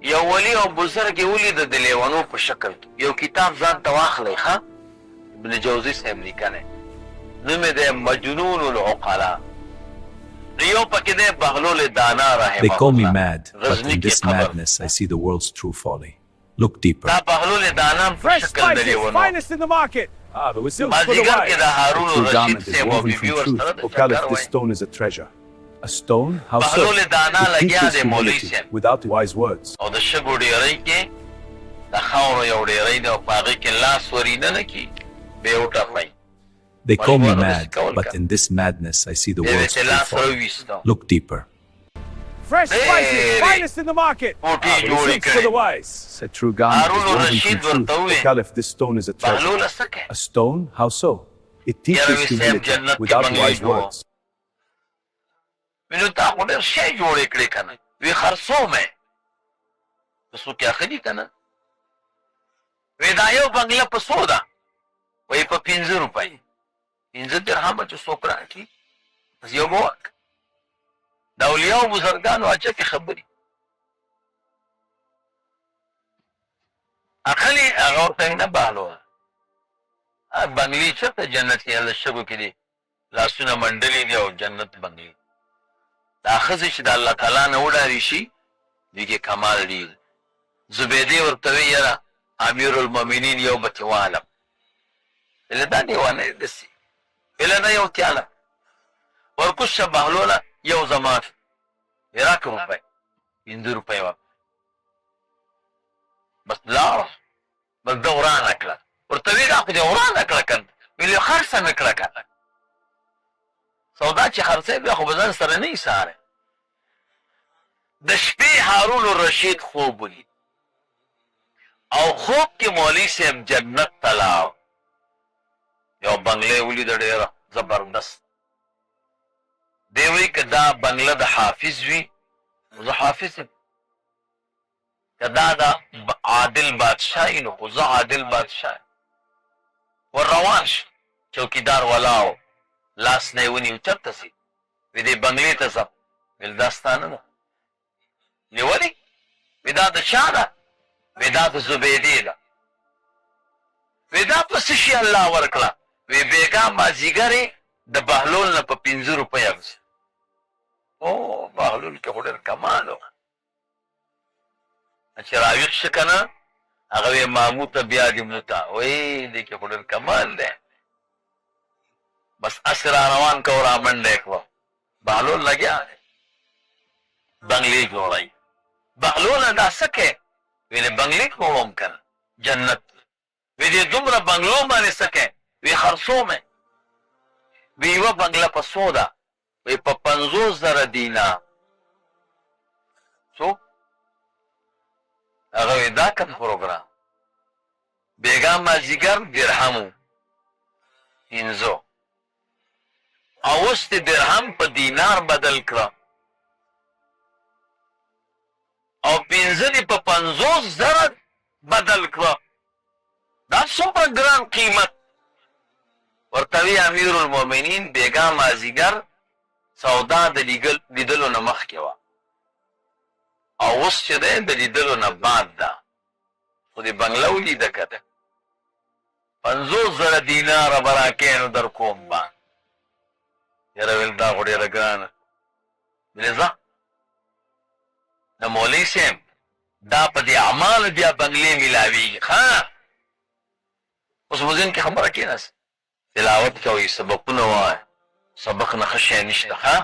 You ولی او بزرګ ولید د لیوانو په شکل یو کتاب ځان ته واخلئ ښه ابن جوزی صاحب لیکنی نوم یې دی مجنون العقلا. یو پکې دی بهلول دانا رحمه They call me الله mad, but in this madness I see the world's true folly. Look deeper. دا بهلول دانا په Fresh شکل د spices, لیوانو finest in the market. Ah, the whistle. مازدیګر کې د هارون True الرشید garment is صاحب او woven بیبي from truth. ورسره the O Caliph, چکر this وایي. stone is a treasure. A stone? How so? Bahlol دانا It لګیا teaches دی مولوي humility صاحب without wise words. او د شګو ډیرۍ کې د خاورو you ډیرۍ دی او په هغې کې لاس ورینه نه کي بیا وټپئ They call me مشوره mad, داسې cool but که. in this madness I see the بیا world's ورته true loss folly. راوویسته Look deeper. Fresh spices, Hey. finest in the market. پوټې Ah, the جوړې whistle's for the کړې wise. Said true garment Haroun is woven Rashid from truth. ورته O وویل Caliph, this stone is a treasure. بهلوله څه کوې A stone? How so? It یاره teaches وي صاحب humility جنت کې without بنګلې wise جوړ words. وینو تا خو ډېر شی جوړې کړې که نه وی خرڅوم یې په څو کې اخلي که نه وی دا یو بنګله په څو ده وایي په 5 روپۍ 5 درهمه چې څوک راکړي بس یو به ورکړه د اولیاو بزرګانو اچکې خبرې اخلي هغه ورته وایي نه بهلوله بنګلې چېرته جنت کې هلته شګو کې دي لاسونه منډلې دي او جنت بنګلې دا ښځې چې د الله تعالی نه وډارې شي دوی کې کمال ډېر زبیدې ورته وایي یاره امیرالمؤمنین یو به تې والم ویله دا دیوانه یې داسې ویله نه یو تیاله ورکوز شه بهلوله یو زما وی راکړه روپۍ 5 روپۍ واپس بس لاړه بس ده ورانه کړه ورته ویې دا خو دې ورانه کړه که نه ویل یو خرڅه مې کړه که نه سودا چې خرڅوي بیا خو به ځان سره نه ایساره د شپې هارون الرشید خوب ولید او خوب کې مولوي صاحب جنت ته لاړ یو بنګلې ولیده ډېره زبردست دی وایي که دا بنګله د حافظ وي زه حافظ یم که دا د عادل بادشاه وي نو خو زه عادل بادشاه یم ور روان شو چوکیدار ولاو لاس نه یې ونیو چېرته سي وی دې بنګلې ته ځم ویل دا ستا نه ده وی ولې وی دا د چا ده وی دا د زبیدې ده وی دا په څه شي الله ورکړه وی بېګا مازدیګر یې د بهلول نه په 5 روپۍ اخیستې او بهلول کې خو ډېر کمال و چې راویښ شه که نه هغه وی ماموته بیا دې موته وی دې کې خو ډېر کمال دی بس اس را روان کو را منډه کړو بهلول لګیا بنګلې جوړای بهلول دا سکه ویل بنګلې کوم کنه جنت وی دې دومره بنگلو باندې سکه وی خرڅومه وی و بنگله په سودا وی په 50,000 دینار څو هغه دا کوم پروګرام بیګا مازیګر درهمو انزو اوست درهم په دینار بدل کړه او 15 په 50,000 بدل کړه دا څومره ګران قیمت ورته وی امیر المؤمنین بیګا مازیګر سودا د لیدلو نه مخکې وه او اوس چې دی د لیدلو نه بعد ده خو دې بنګله ولیده که ده 50,000 دیناره به راکې نو در کوم باندې یاره ویل دا خو ډېره ګرانه ویلې ځه د مولوي صاحب دا په دې اعمالو بیا بنګلې میلاویږي ښه اوس مو ذهن کې خبره کېناست تلاوت کوئ سبقونه وایه سبق نه ښه شی نشته ښه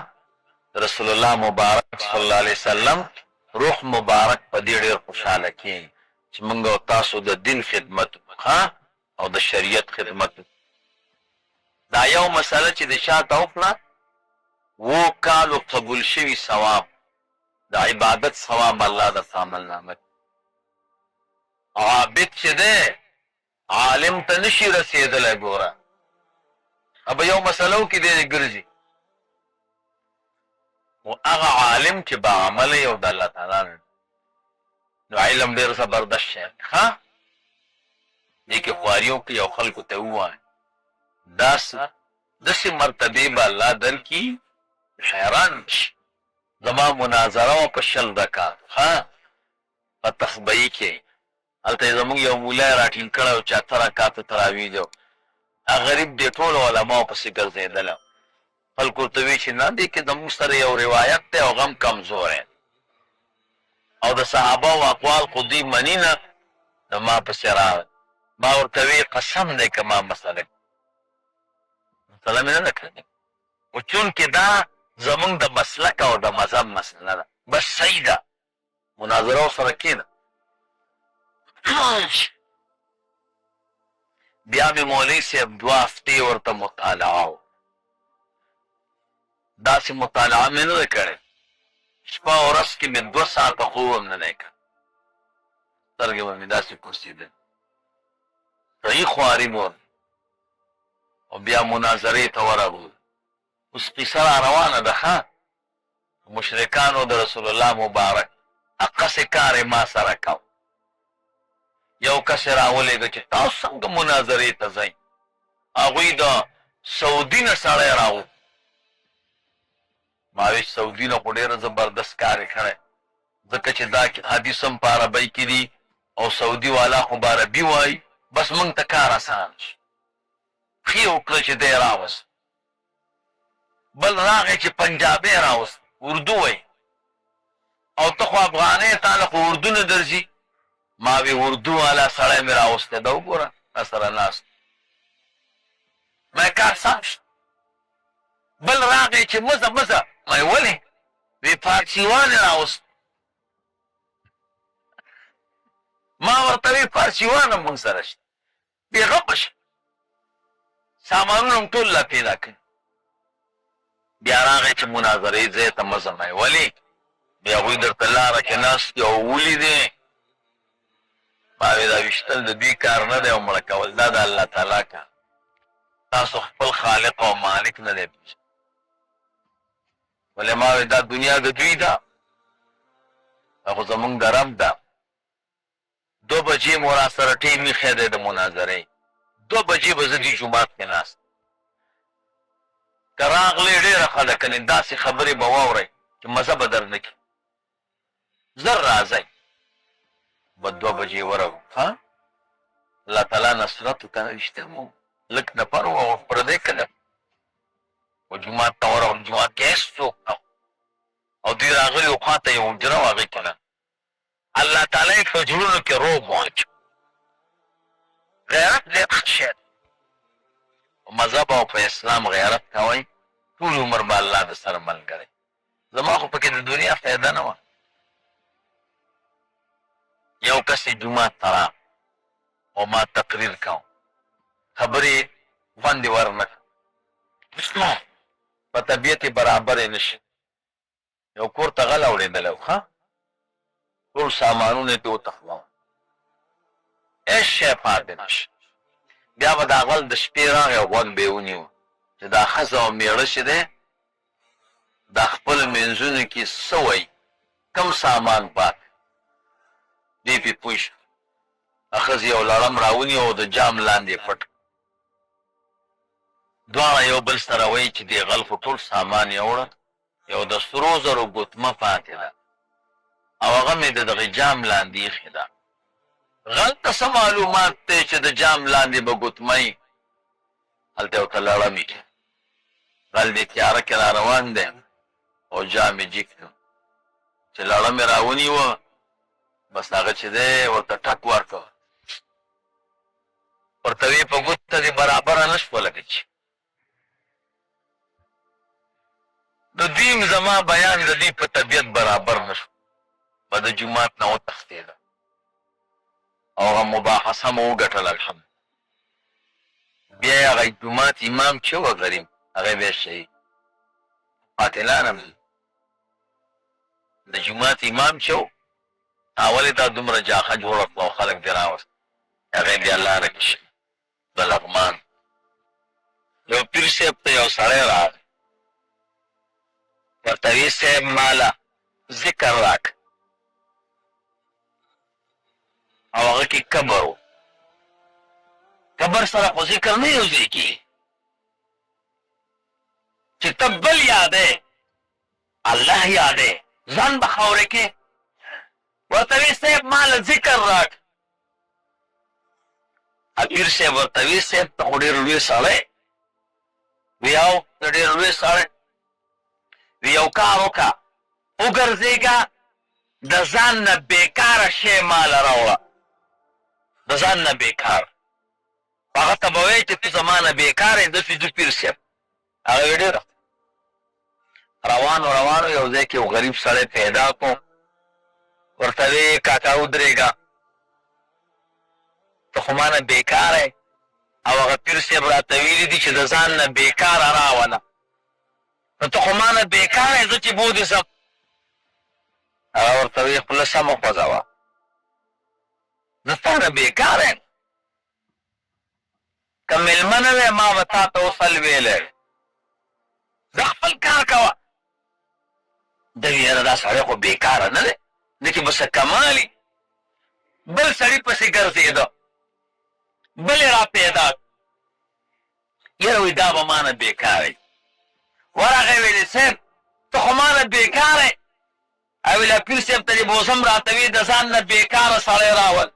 رسول الله مبارک صلی الله علیه وسلم روح مبارک په دې ډېر خوشحاله کېږي چې موږ او تاسو د دین خدمت ښه او د شریعت خدمت دا یو مسله چې د چا ته وکړه 7 کالو قبول شوي ثواب د عبادت ثواب الله درته عملنامه عابد چې دی عالم ته نشي رسېدلی ګوره ابه یو مسله وکړي دی ګرځي و هغه عالم چې باعمله یو د الله تعالی نه نو علم ډېر زبردست شی ښه دې کې خواري وکړي او خلکو ته ووایي داسې مرتبې به الله درکړي حیران شي زما مناظره وه په 20 دقات ښه په تخبئی کې هلته زموږ یو مولی راټینګ کړی و چې 8 رکعاته تراویح دی غریب دی ټولو علماو پسې ګرځېدله خلکو ورته وایي چې نه دی کې زموږ سره یو روایت دی او غم کمزوری او د صحابهو اقوال خو دوی مني نه نو ما پسې راغی ما ورته وی قسم دی که ما مسله مې نه ده کړې خو چونکې دا زمونږ د مسلک او د مذهب مسله ده بس صحیح ده مناظره ورسره کېده بیا مې مولوي صاحب 2 هفتې ورته مطالعه و داسې مطالعه مې نه ده کړې شپه او ورځ کې مې 2 ساعته خوب هم نه دی کړی سترګې به مې داسې کوڅېدلې صحیح خواري مو او بیا مناظرې ته ورغلو اوس قصه را روانه ده ښه مشرکانو د رسول الله مبارک هغسې کار یې ما سره کو یو کس یې راولېږه چې تاسو څنګه مناظرې ته ځئ هغوی د سعودي نه سړی راو ما وی سعودي نه خو ډېره زبردست کار یې کړی ځکه چې دا حدیث هم په عربۍ کې دي او سعودي والا خو به عربي وایي بس موږ ته کار اسان شي ښې وکړه چې دی راوست بل راغی چې پنجابی راوست اردو وایي او ته خو افغانۍ تاله خو اردو نه درځي ما وی اردو والا سړی مې راوستی ده وګوره را سره ناست ما کار سم شو بل راغی چې مزه مزه ما ولې وی فارسیوان یې راوست ما ورته وی فارسیوان هم موږ سره شته بېغمه شه سامانونه هم ټول لا پیدا کړي بیا راغی چې مناظرې ځای ته مه ځه ولې بیا هغوی درته لاره کې ناست دي او ولیدې ما وی دا ویشتل د دوی کار نه دی او مړه کول دا د الله تعالی کار تاسو خپل خالق او مالک نه دی پېژنئ ولې ما وی دا دنیا د دوی ده دا خو زموږ د رب ده 2 بجې مو را سره ټیم ایښی دی د مناظرې 2 بجې به زه دې جومات کې ناست که راغلې ډېره ښه ده کنې داسې خبرې به واورئ چې مزه به در نه کړي زر راځئ به 2 بجې ورغلو ها الله تعالی نصرت وکړه رښتیا مو لږ نفر و او پردی کله و جومات ته ورغلو جومات کې هېڅ څوک نه او دوی راغلي و خوا ته یو حجره وه هغې کې نه الله تعالی یې په زړونو کې روب واچو غیرت ډېر ښه شی دی په مذهب او په اسلام غیرت کوئ ټول عمر به الله د سره ملګری زما خو پکې د دنیا فایده نه وه یو کس یې جومات ته راغی او ما تقریر کوم خبرې خوند یې ورنه کړه په طبیعت یې برابر یې نه شي یو کور ته غل اورېدلی و ښه ټول سامانونه یې ترې وتښتول هېڅ شی پاتې نه شي بیا به دا غل د شپې راغی او غوږ به یې ونیو چې دا ښځه او مېړه چې دی دا خپل منځونو کې څه وایي کم سامان پاتې دی پې پوه شو ښځې you لړم راونیو O the jam لاندې یې پټ دواړه you بل سره وایي چې دې غل خو ټول سامان یې وړه یو د سرو زرو ګوتمه پاتې ده او هغه مې د دغې جام لاندې ایښې ده غل ته څه معلومات دی چې د جام لاندې به ګوتمه هلته یو ته لړم یې غل دې تیاره کې را روان دی او جام یې جګ کړ چې لړم یې راونیوه بس هغه چې دی ورته ټک ورکړ ورته ویې په ګوته دې برابره نه شوله که چې د دوی زما بیان د دوی په طبیعت برابر نه شو به د جومات نه وتښتېده او هغه مباحثه مو وګټله الحمد بیا یې هغه جومات امام چې وه غریم هغه بیا شهید قاتلان هم د جومات امام چې و ولې دا دومره جاخه جوړه کړه او خلک دې راوست هغه بیا لاره کې شهید د لغمان یو پیر صاحب ته یو سړی راغی ورته وی صاحب ماله ذکر راک او هغه کې کبر و کبر سره خو ذکر نه یوځای کېږي چې ته بل یادې الله یادې ځان به خاورې کې ورته وی صاحب ما له ذکر راک پیر صاحب ورته وی صاحب ته خو ډېر لوی سړی وی او ته ډېر لوی سړی وی یو کار وکړه وګرځېږه د ځان نه بېکاره شی ماله راوړه د ځان نه بېکار هغه ته به وایې چې ته زما نه بېکاره یې داسې ځو پیر صاحب هغه وی ډېره روانو یو ځای کې یو غریب سړی پیدا کړو ورته وی کاکا ودرېږه ته خو ما نه بېکاره یې او هغه پیر صاحب راته ویلي دي چې د ځان نه بېکاره راوله نو ته خو ما نه بېکاره یې زه چې بودې سم هغه ورته وی خوله سمه خوځوه زه تا نه بېکاره یم که مېلمه نه وی ما به تا ته وصل ویلی زه خپل کار کوه ده وی یاره دا سړی خو بېکاره نه دی ده کې به څه کمالي بل سړي پسې ګرځېده بل یې را پیدا یاره وی دا به ما نه بېکاره یي ورغی ویلې صاحب ته خو ما نه بېکاره یې او ویله پیر صاحب ته دې بوسم راته وي د ځان نه بېکاره سړی راول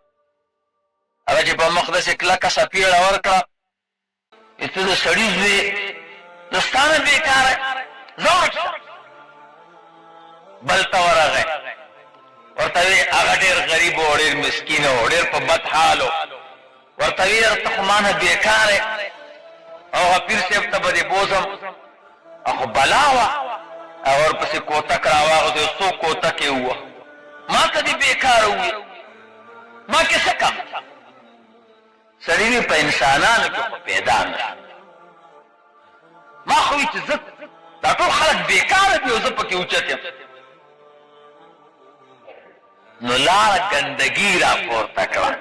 هغه چې په مخ داسې کلکه څپېړه ورکړه ته د سړي زوی زه ستا نه بېکاره ځه وروسته بل ته ورغی ورته وی هغه ډېر غریب و ډېر مسکین و ډېر په بد حال و ورته وی یاره ته خو ما نه بېکاره یې او هغه پیر صاحب ته به دې بوځم خو بلا وه هغه ورپسې کوتک راواغېدو یو څو کوتک یې ووه ما ته دې بېکاره ووي ما کې څه کم سړي وي په انسانانو کې خو پیدا نه ما خو وي چې زه دا ټول خلک بېکاره دي او زه پکې اوچت یم نو لاره ګندګي را پورته کړه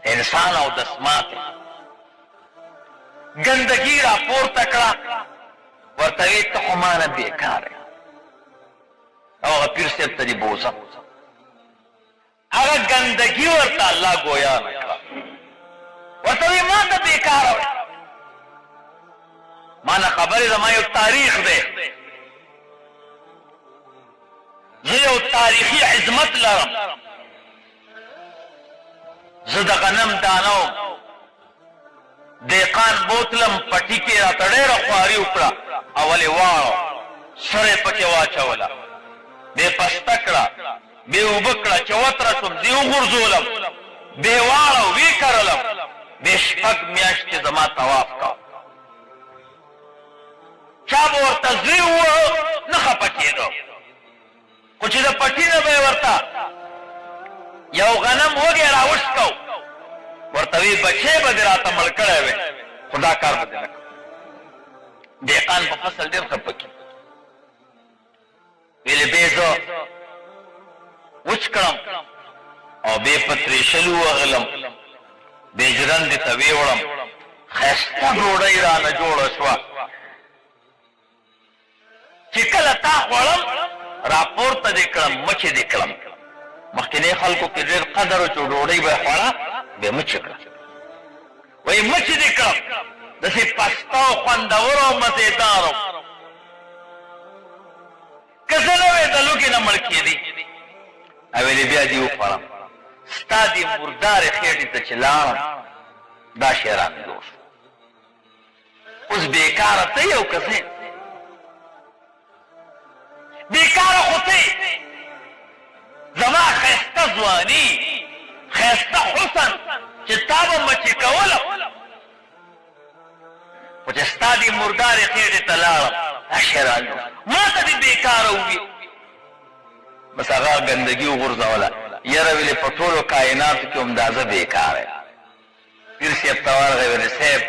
انسان او دسمات ګندګي را پورته کړه ورته وی ته خو ما نه بېکاره یې او هغه پیر صاحب ته دې بوځم هغه ګندګي ورته الله ګویا نه کړه ورته وی ما ته بېکاره وی ما نه خبرې زما یو تاریخ دی زه یو تاریخي عظمت لرم زه د غنم دانه وم دهقان بوتلم پټي کې راته ډېره خواري وکړه اول یې واړو سر یې پکې واچوله بې پسته کړه بې اوبه کړه چې وتره شوم دې وغورځولم بې واړه وی کرلم بې شپږ میاشتې زما طواف کوه چا به ورته زوی ووهه نه خفه کېدو خو چې د پټي نه به یې ورته یو غنم وږی راوشکو ورته وی بچی به دې راته مړ کړی وی خو دا کار به دې نه کړو دهقان په فصل ډېر خفه کېږي ویلې بې زه وچ کړم او بې په ترېشل ووهلم بې ژرندې ته ویوړم ښایسته ډوډۍ رانه جوړه شوه چې کله تا خوړم راپورته دې کړم مچې دې کړم مخکینی خلکو کې ډېر قدر و چې ډوډۍ به یې خوړه بیا مچې کړه وایي مچې دې کړم داسې پسته او خوندور او مزېدار و که زه نه وې د لوږې نه مړ کېدې او ویلې بیا دې وخوړم ستا دې مردارې خېټې ته چې لاړم دا شی رانه جوړ شو اوس بېکاره ته یې او که زه بېکاره خو ته زما ښایسته ځواني ښایسته حسن چې تا به مچې کولم خو چې ستا دې مردارې خېټې ته لاړم دا شی رانه ما ته دې بېکاره ووي بس هغه ګندګي وغورځوله یاره ویلې په ټولو کائناتو کې هم دا زه بېکاره یم پیر صاحب ته ورغی ویلې صاحب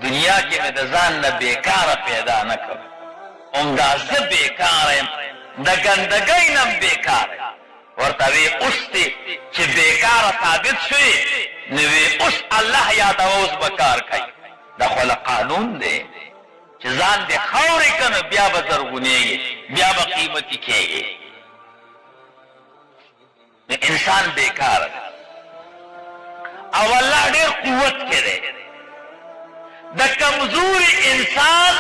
دنیا کې مې د ځان نه بېکاره پیدا نه کړ همدا زه بېکاره یم د ګندګۍ نه هم بېکاره یم ورته وی اوس دې چې بېکاره ثابت شوې نو وی اوس الله یادوه اوس به کار کوي دا خو له قانون دی چې ځان دې خاورې که نو بیا به زرغونېږي بیا به قیمتي کېږي انسان بېکاره دی او الله ډېر قوت کې دی د کمزوري انسان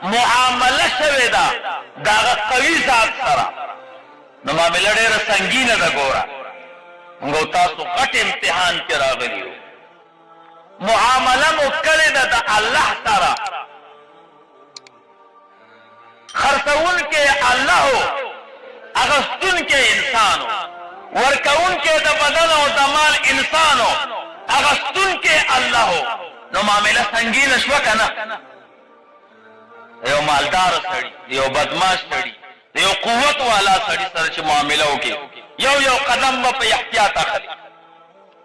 معامله شوې ده د هغه قوي ذات سره نو معامله ډېره سنګینه ده. ګوره موږ تاسو غټ امتحان کې راغلي یو. معامله مو کړې ده د الله سره. خرڅونکی الله و، اغستونکی انسان و. ورکونکی د بدن او د مال انسان و، اغستونکی الله و. نو معامله سنګینه شوه که نه؟ یو مالدار سړي، یو بدماش سړي، یو قوت والا سړي سره چې معامله وکړي، یو قدم به په احتیاط اخلي.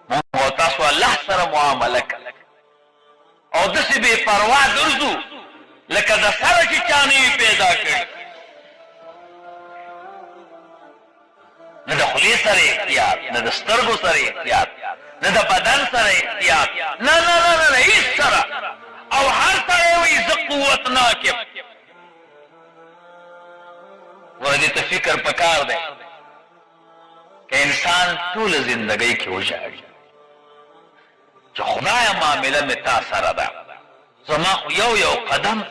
موږ تاسو الله سره معامله کوي او داسې بې پروا ګرځو لکه د سره چې چا نه وي پیدا کړي. نه د خولې سره احتیاط، نه د سترګو سره احتیاط، نه د بدن سره احتیاط، نه نه نه نه هیڅ سره. او هر سره وي زه قوتناک یم. ورته ته فکر پکار دی که انسان ټول زندګۍ کې وژاړي چې خدایه معامله مې تا سره ده، زما خو یو قدم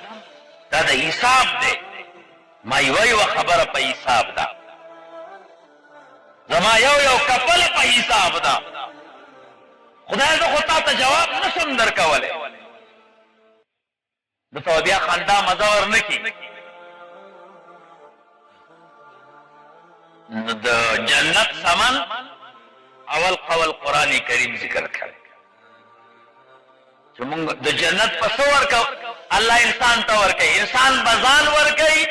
دا د حساب دی، ما یوه خبره په حساب ده، زما یو کپل په حساب ده. خدای زه خو تا ته جواب نشم درکولی. دته بیا خندا مزه ورنکي. د جنت سمن اول قول قرآن کریم ذکر کړ چې موږ د جنت په څه ورکو. الله انسان ته ورکوي، انسان به ځان ورکوي،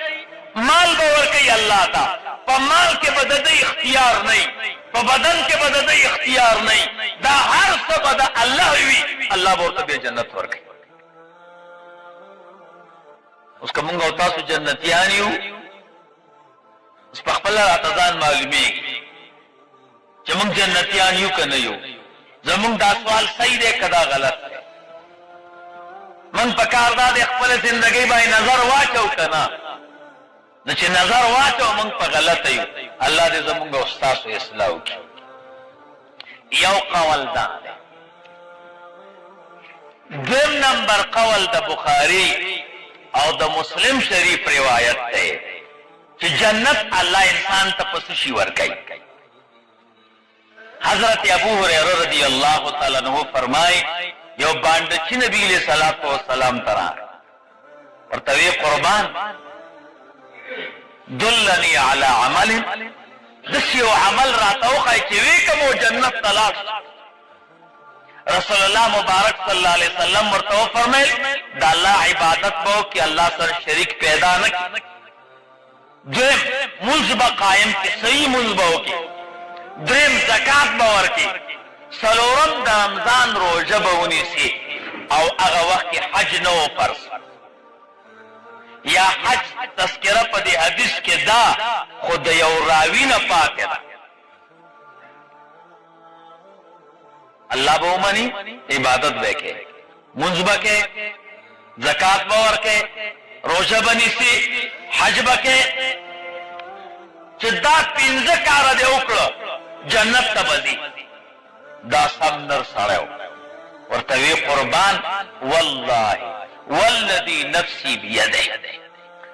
مال به ورکوي الله ته. په مال کې به د ده اختیار نه، په بدن کې به د ده اختیار نه، دا هر څه به د الله وي. الله به ورته بیا جنت ورکوي. اوس که موږ او تاسو جنتیان یو، اوس په خپله راته ځان معلومېږي چې موږ جنتیان یو که نه یو. زموږ دا سوال صحیح دی که دا غلط دی؟ موږ په کار دا دی خپله زندګۍ باندې نظر واچو که نه؟ نو چې نظر واچو موږ په غلطه یو. الله دې زموږ او ستاسو اصلاح وکړي. یو قول دا دی. دویم نمبر قول د بخاري او د مسلم شریف روایت دی چې جنت الله انسان ته په څه شي ورکوي. حضرت ابو هريره رضی الله تعالی عنہ فرمای یو باندچی نبی علیہ الصلوۃ والسلام ترا ورته وی قربان دلنی علی عمل دسیو عمل راتوخای چې وی کوم جنت تلاش. رسول الله مبارک صلی الله علیه وسلم ورته فرمایل دا الله عبادت بو کہ اللہ سر شریک پیدا نہ کی. دویم منصبہ قائم کی صحیح منصبہ کی. دریم زکات باور کی. سلورم د رمضان روزه بونی سی او هغه وخت حج نو فرض یا حج تذکرہ په دې حدیث کې دا خود یو راوی نه پاتې ده. اللہ بو منی عبادت بے کے منصبہ کے زکات باور کے روزہ بنی سی حج بکے چدا پنځه کار دې وکړه جنت ته بځي. دا سمندر سره ورته وی قربان والله والذي نفسي بيده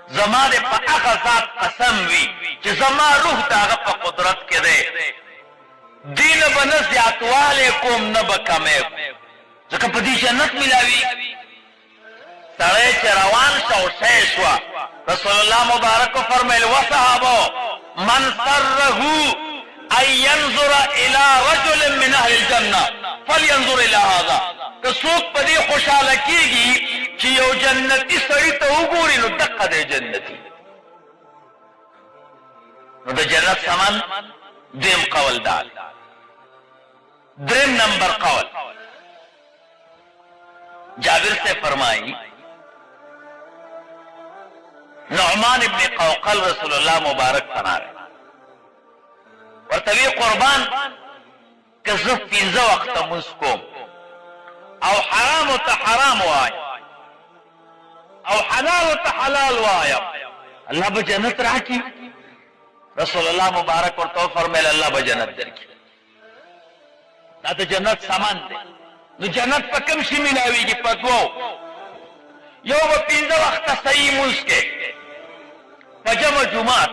زما دې په هغه ذات قسم وی چې زما روح داغه په قدرت کې ده. دین بنه زیاتواله کوم نه بکمه ځکه په دې جنت ملاوي. سړی چې روان شو شوا رسول الله مبارک فرمایل وصحابه من سره ان ينظر الى رجل من اهل الجنه فلينظر الى هذا. که څوک په دې خوشاله کیږي چې یو جنتی سړی ته وګوري نو دقه دی جنتی. نو د جنت سامان دیم قول دال. دریم نمبر قول جابر سے فرمائی نعمان ابن قوقل رسول اللہ مبارک فرما رہے ورتوی قربان کہ زه پنځه وخت مونځ کوم او حرام ته حرام وایم او حلال ته حلال وایم الله به جنت راکړي. رسول الله مبارک ورته فرمایل الله به جنت درکړي. دا د جنت سامان دی. نو جنت په کوم شي ملاویږي؟ په دوو. یو به پنځه وخته صحیح مونځ کې په جمع جمعات،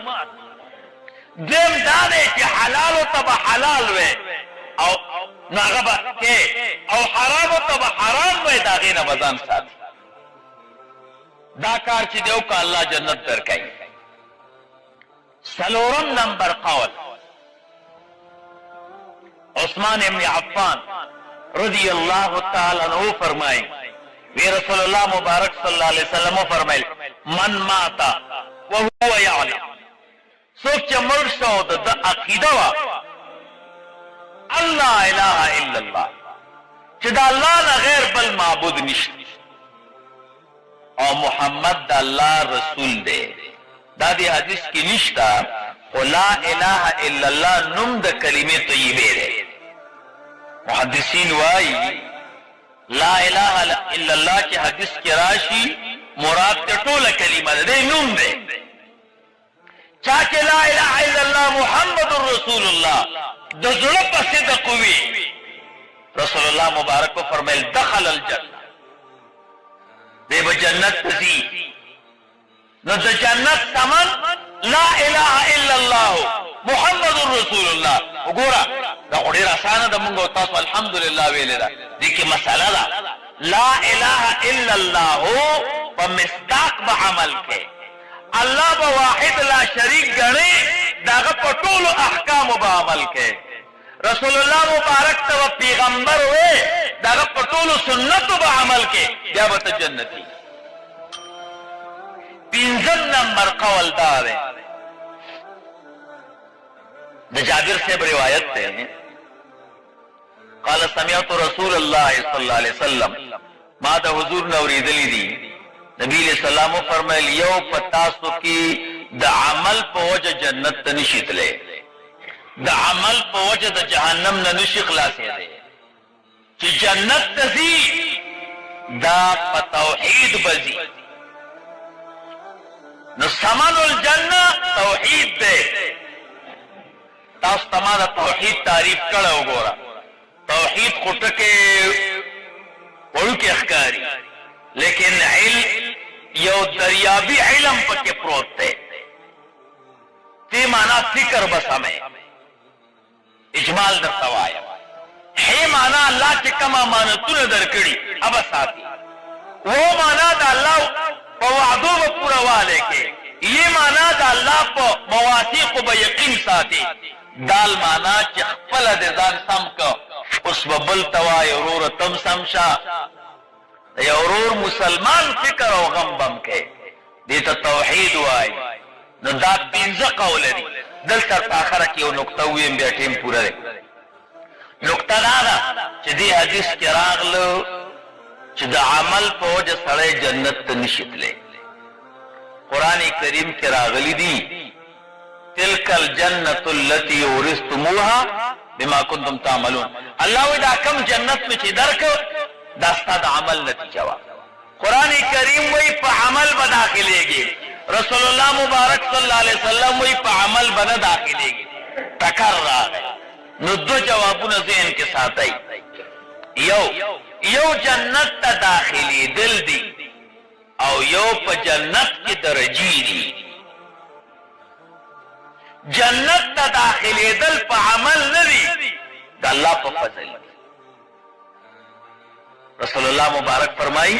دیم داده چې حلالو ته به حلال وي او ناغه به کې او حرامو ته به حرام وي، د هغې نه به ځان ساتي. دا کار چې دی وکړه الله جنت درکوي. څلورم نمبر قول عثمان ابن عفان رضی اللہ تعالی عنہ فرمائیں وی رسول اللہ مبارک صلی اللہ علیہ وسلم فرمائل من ماتا وهو يعلم سوچ چې مړ شو د عقیده وا الله اله الا الله چې د الله نه غیر بل معبود نشته او محمد د الله رسول دی. دا دی حدیث کې نشته او لا اله الا الله نوم د کلمې طیبه دی. محدثین وايي لا اله الا الله چې حدیث کې راشي مراد ته ټوله کلمه ده، نوم ده. چا چې لا اله الا الله محمد رسول الله د زړه په صدق وي، رسول الله مبارک فرمایل دخل الجنه، دی به جنت ته ځي. نو د جنت ثمن لا اله الا الله محمد رسول الله. وګوره دا خو ډېر اسانه ده، موږ تاسو الحمدلله ویلې ده. دې کې مسله ده لا اله الا الله په مصداق به عمل کې الله به واحد لا شریک ګڼي، دغه په ټولو احکامو به عمل کې. رسول الله مبارک ته پیغمبر وې، دغه په ټولو سنتو به عمل کې، بیا به ته جنتي. پنځم نمبر قول دا دی د جابر صاحب روایت ده، قال سمعت رسول الله صلی الله علیه وسلم، ما د حضور نو اوریدلی دي نبی علیہ السلام فرمایل یو پتاسو کی د عمل په وجه جنت ته نشي تللی، د عمل په وجه د جهنم نه نشي خلاصېدی. چې جنت ته ځي دا په توحید به ځي. نو ثمن الجنه توحید دی. تاسو ته ما د توحید تعریف کړی وګوره. توحید خو ټکې وړوکې ښکاري، لیکن علم یو دریابي علم پکې پروت دی. تی معنا فکر به سمې اجمال درته وایم. هی معنا الله چې کوم امانتونه درکړي هغه ساتي. و معنا د الله په وعدو به پوره کې. یہ معنا د الله په مواثیقو به یقین ساتي. دال معنا چې خپل د ځان سم کو اوس بل توای ورور تم سمشا یا ورور مسلمان فکر او غم بم کې دې ته توحید وای. نو دا پنځه قول دي. دلته اخره کې یو نقطه ویم بیا ټیم پوره دی. نقطه دا ده چې دې حدیث کې راغلو چې د عمل په وجه سړی جنت ته نشي تللی. قرآن کریم کې راغلی دي تلک الجنة التي ورثتموها بما كنتم تعملون. الله وی دا کم جنت میں چې درک دا ستا د عمل نتیجه وا. قرآن کریم وی په عمل به داخلېږي، رسول الله مبارک صلی الله علیه وسلم وی په عمل به نه داخلېږي. ټکر راغی. نو دو جوابونه ذهن کې ساتئ. یو جنت ته داخلېدل دي او یو په جنت کې درجې دي. جنت ته داخلېدل په عمل نه دي، د الله په فضل. رسول الله مبارک فرمایي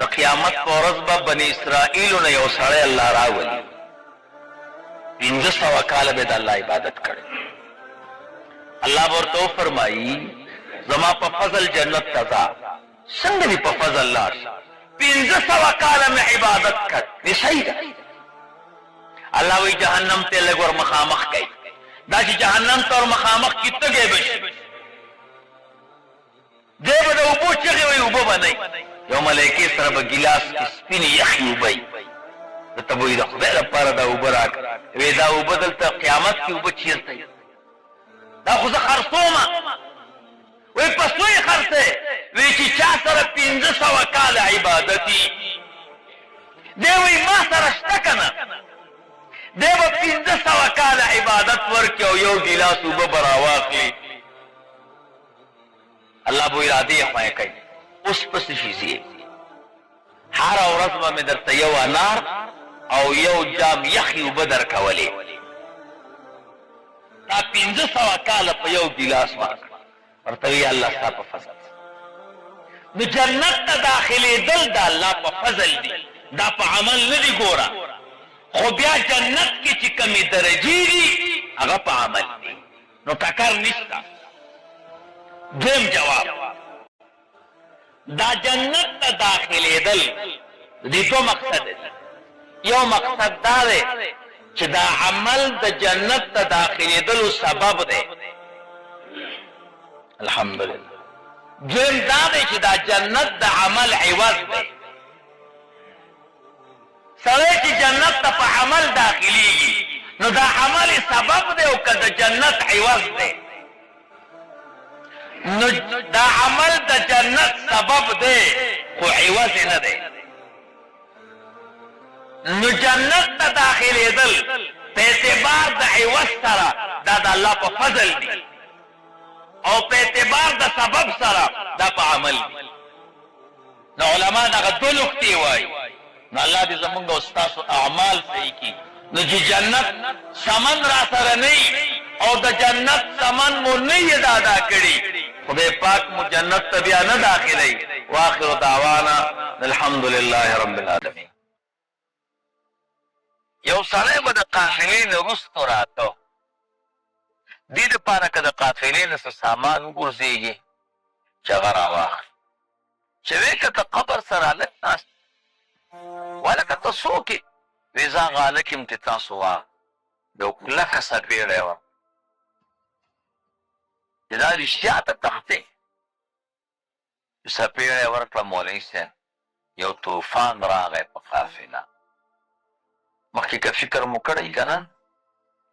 د قیامت په ورځ به بني اسرائیلو نه یو سړی الله راولي، 500 کاله به د الله عبادت کړي. الله ورته فرمایي زما په فضل جنت ته ځه. څنګه دې په فضل لاړ؟ 500 کاله مې عبادت کړ. دې صحیح ده. الله وی جهنم ته لګ ور مخامخ کوي. دا چې جهنم ته ور مخامخ کی تګې بشي دی به د اوبو چغې وي، اوبه به نه یو ملایکې سره به ګیلاس کې سپینې یخې اوبه وي. درته به وایي د خدای لپاره دا اوبه راکړه. وی دا اوبه دلته قیامت کې اوبه چېرته وي؟ دا خو زه خرڅومه. وی په څو یې خرڅې؟ وی چې چا سره 500 کاله عبادتي دی وی ما سره شته که نه؟ دی به 500 کاله عبادت ورکړي او یو ګیلاس اوبه به راواخلي. الله به ارادې یې خویه کوي. اوس پسې شي ځي هره ورځ به مې درته یو انار او یو جام یخې اوبه درکولې. دا 1500 کاله په یو ګیلاس ورکړ ورته وی الله ستا په فضل نو جنت ته داخلېدل د الله په فضل دي دا په عمل نه دي ګوره خو بیا جنت کې چې کمې درجې دي هغه په عمل دي نو ټکر نشته دویم جواب دا جنت ته داخلېدل دې دوه مقصد دي یو مقصد دا دی چې دا عمل د جنت ته داخلېدلو سبب دی الحمدلله دویم دا دی چې دا جنت د عمل عوض دی سړی چې جنت ته په عمل داخلېږي نو دا عمل سبب دی او که د جنت عوض دی نو دا عمل د جنت سبب دی خو عوض نه دی نو جنت ته داخلېدل په اعتبار د عوض سره دا د الله په فضل دی او په اعتبار د سبب سره دا په عمل دی نو علما دغه دوه نقطې وایي نو الله دې زمونږ او ستاسو اعمال صحیح کړي نو چې جنت سمن را سره نه او د جنت سمن مو نه یې دا ادا کړي خدای پاک مو جنت ته بیا نه داخلوي واخر دعوانا الحمدلله رب العالمین یو سړی به د قافلې نه وروستو راته دې دپاره که د قافلې نه څه سامان وګرځېږي چې هغه راواخلي چې وی که ته قبر سره هلک ناست ولکه ته څوک یې وی زه هغه هلک یم چې تاسو وا یو کلکه څپېړی وه چې دا رښتیا ته تختې څپېړی ورکړه مولوي صاحب یو طوفان راغی په قافله مخکې که فکر مو کړی که نه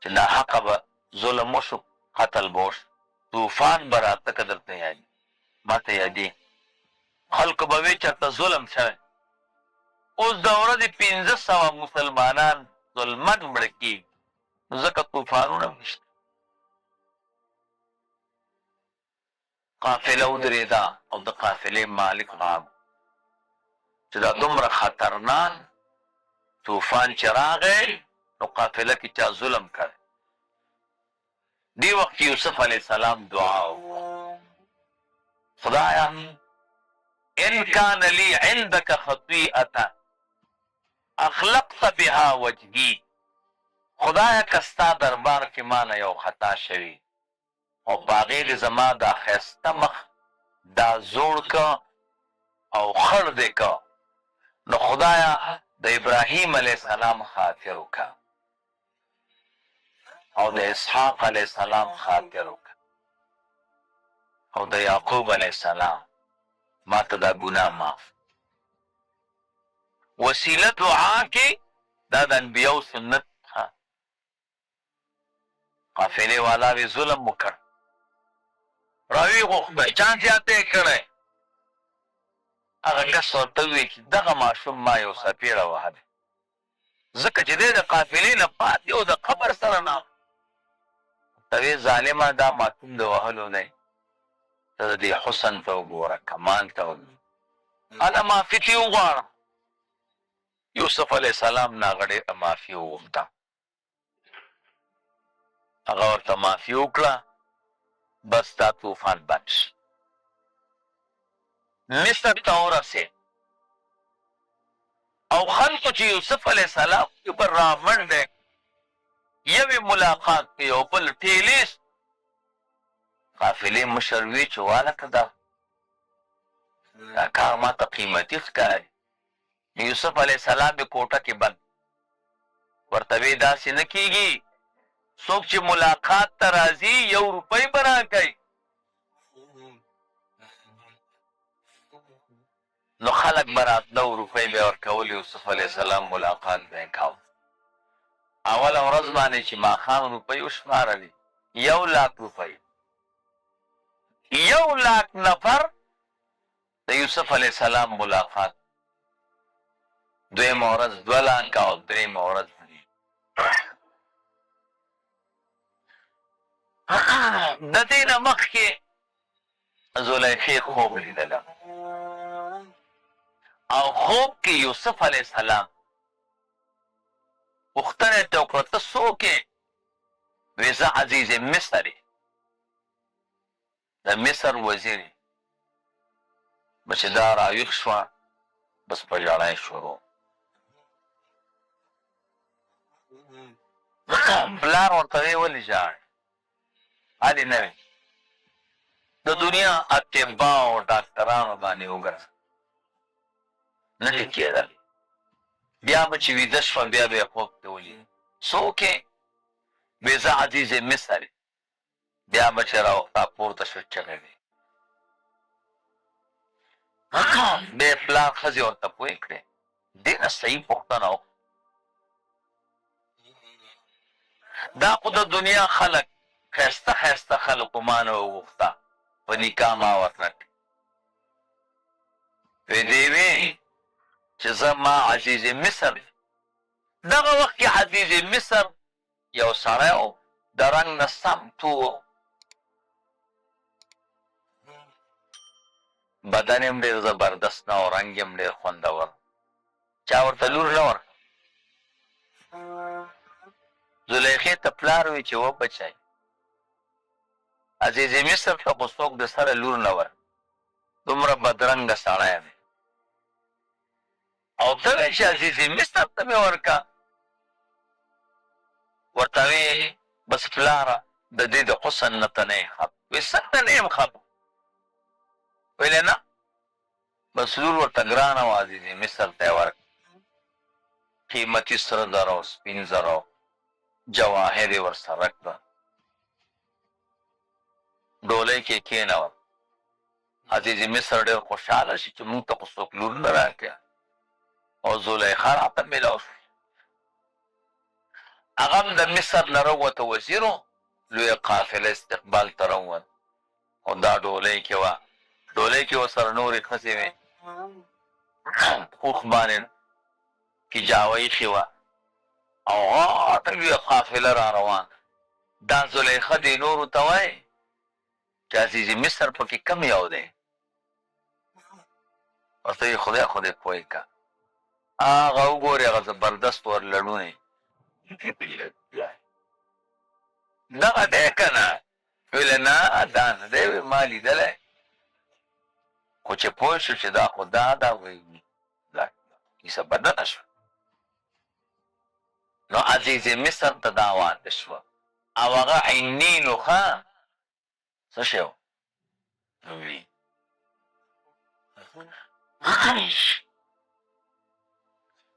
چې ناحقه به ظلم وشو قتل به وشو طوفان به راته که درته یادي ما ته یادي خلکو به وی چېرته ظلم شوی اوس د ورځې 1500 مسلمانان ظلمن مړه کېږي نو ځکه طوفانونه هم نشته قافله ودرېده او د قافلې مالک راغو چې دا دومره خطرناک طوفان چې راغی نو قافله کې چا ظلم کړی دی وخت یوسف علیه السلام دعا وکړه خدایا ان کان لی عندک خطیئة اخلقت بها وجهی خدایا که ستا دربار کې مانه یو خطا شوي او په هغې دې زما دا ښایسته مخ دا زوړ که او خړ دې که نو خدایا د ابراهیم علیه السلام خاطر وکړه او د اسحاق علیه السلام خاطر وکړه او د یعقوب علیه السلام ما ته دا ګناه معاف وسیله دعا کې دا د انبیاو سنت قافلې والا وی ظلم وکړ راوی غوښته چا زیاته یې کړی هغه کس ورته وویل چې دغه ماشوم ما یو څپېړه وهلی ځکه چې دی د قافلې نه پاتې او د قبر سره نه ته وی ظالمه دا ماشوم د وهلو دی ته د دې حسن ته وګوره کمال ته وګوره هله معافي ترې وغواړه یوسف علیه السلام نه هغه ډېره معافي وغوښته هغه ورته معافي وکړه بس دا طوفان بند شي مصر ته ورسېد او خلکو چې یوسف علیه السلام یو بل رامنډی یوې ملاقات کې یو بل ټیلیست قافلې مشر وی چې والکه دا کار ما ته قیمتي ښکاري یوسف علیه السلام یې کوټه کې بند ورته وی داسې نه کېږي څوک چې ملاقات ته راځي 1 روپۍ به راکوي نو خلک به راتله 1 روپۍ به یې ورکول یوسف علیه السلام ملاقات به یې کاوه اوله ورځ باندې چې ماښام روپۍ وشمارلې 1,00,000 روپۍ 1,00,000 نفر د یوسف علیه السلام ملاقات دویمه ورځ 2,00,000 او درېیمه ورځ د دې نه مخکې زلیخې خوب لیدله او خوب کې یوسف علیه السلام پوښتنه یې ته وکړه ته څوک یې ویزه عزیز مصری د مصر وزیر بچې دا راویښ شوه بس په ژړا یې شروع پلار ورته وی ولې ژاړې هلې نه وي د دنیا اطباو ډاکټرانو باندې وګرځه نه دې کېدل بیا به چې ویده شوه بیا به یې خوب ته ولید څوک یې وی زه عزیز مصر بیا به چې راوخته پورته شو چغې وې بیا یې پلار ښځې ورته پوه کړې ډېره صحیح پوښتنه وکړه دا خو د دنیا خلک ښایسته ښایسته خلکو ما نه وغوښته په نکاح ما ورنه کړې وی دې وې چې زه ما عزیز مصر دغه وخت کې عزیز مصر یو سړی و د رنګ نه سم تو بدن یې هم ډېر زبردست نه او رنګ یې هم ډېر خوندور چا ورته لور نه ورکړه زلیخې ته پلار وی چې و بچی عزیز مصر ته خو څوک د سره لور نه ورکړه دومره بدرنګه سړی دی او ته وایې چې عزیز مصر ته مې ورکړه ورته وی بس پلاره د دې د حسن نه ته نه یې خپ وی څنګه نه یم خپ ویلې نه بس لور ورته ګرانه وه عزیز مصر ته یې ورکړه قیمتي سره زره او سپین زره جواهر یې ورسره کړه ډولۍ کې یې کېنوه عزیز مصر ډېر خوشحاله شي چې موږ ته خو څوک لور نه راکړه او زلیخا راته میلاو شو هغه هم د مصر نه راووته وزیر و لویه قافله استقبال ته راووت او دا ډولۍ کې وه ډولۍ کې ورسره نورې ښځې وې پوخ باندې کجاوه ایښې وه او غاټه لویه قافله را روان دا زلیخا دې نورو ته وایي چې عزیز مصر پکې کم یو دی ورته یې خدای خدای پوه که هغه وګورې هغه زبردست ورلډونی دغه دی که نه ویلې نه دا نه دی وی ما لیدلی خو چې پوه شو چې دا خو دا ده وایي دا کیسه بدله شوه نو عزیز مصر ته دا واده شوه او هغه عینینو ښه څه شی و وي